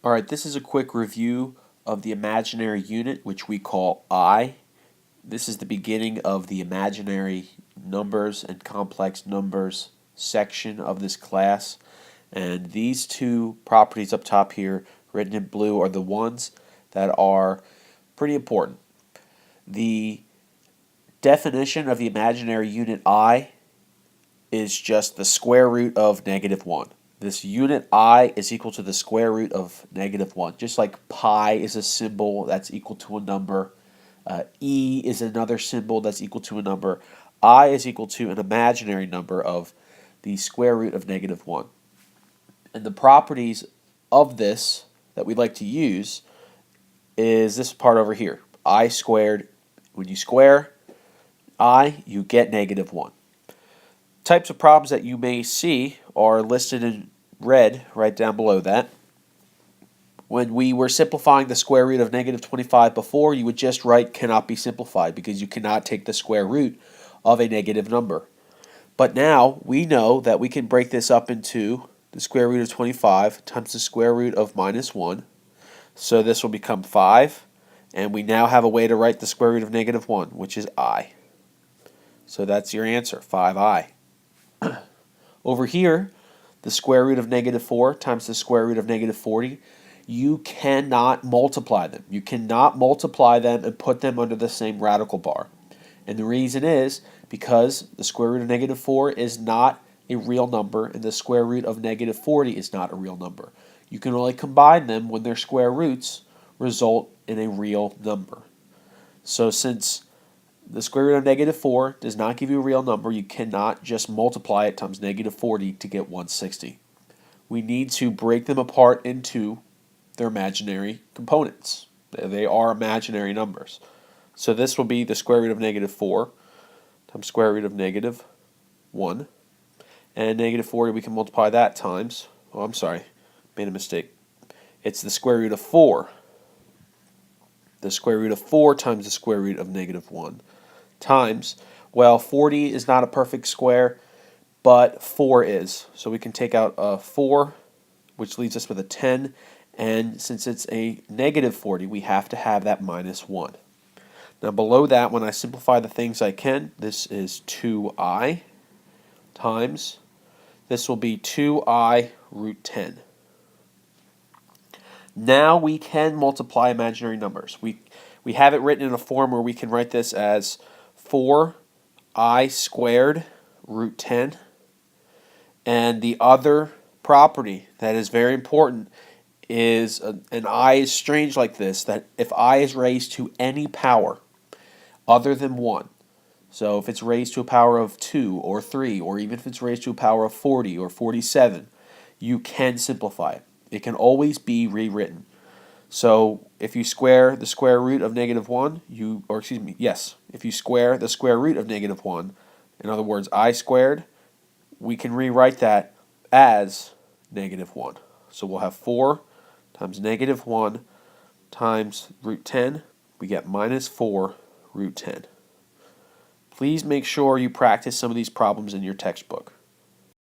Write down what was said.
Alright, this is a quick review of the imaginary unit, which we call I. This is the beginning of the imaginary numbers and complex numbers section of this class. And these two properties up top here, written in blue, are the ones that are pretty important. The definition of the imaginary unit I is just the square root of -1. This unit I is equal to the square root of -1. Just like pi is a symbol that's equal to a number, E is another symbol that's equal to a number, I is equal to an imaginary number of the square root of -1. And the properties of this that we like to use is this part over here. I squared, when you square I, you get -1. Types of problems that you may see are listed in red right down below that. When we were simplifying the square root of -25 before, you would just write cannot be simplified because you cannot take the square root of a negative number. But now we know that we can break this up into the square root of 25 times the square root of -1. So this will become 5, and we now have a way to write the square root of -1, which is I. So that's your answer, 5I. Over here, the square root of -4 times the square root of -40, you cannot multiply them. You cannot multiply them and put them under the same radical bar. And the reason is because the square root of -4 is not a real number and the square root of -40 is not a real number. You can only combine them when their square roots result in a real number. So since the square root of -4 does not give you a real number, you cannot just multiply it times -40 to get 160. We need to break them apart into their imaginary components. They are imaginary numbers. So this will be the square root of -4 times square root of -1. And -40, we can multiply that times, oh, I'm sorry, made a mistake. It's the square root of 4. The square root of 4 times the square root of -1 times, well, 40 is not a perfect square, but 4 is. So we can take out a 4, which leaves us with a 10, and since it's a -40, we have to have that -1. Now below that, when I simplify the things I can, this is 2I times, this will be 2I root 10. Now we can multiply imaginary numbers. We have it written in a form where we can write this as 4I squared root 10. And the other property that is very important is an I is strange like this, that if I is raised to any power other than 1, so if it's raised to a power of 2 or 3, or even if it's raised to a power of 40 or 47, you can simplify it. It can always be rewritten. So if you square the square root of -1, if you square the square root of -1, in other words, I squared, we can rewrite that as -1. So we'll have 4 times -1 times root 10, we get -4 root 10. Please make sure you practice some of these problems in your textbook.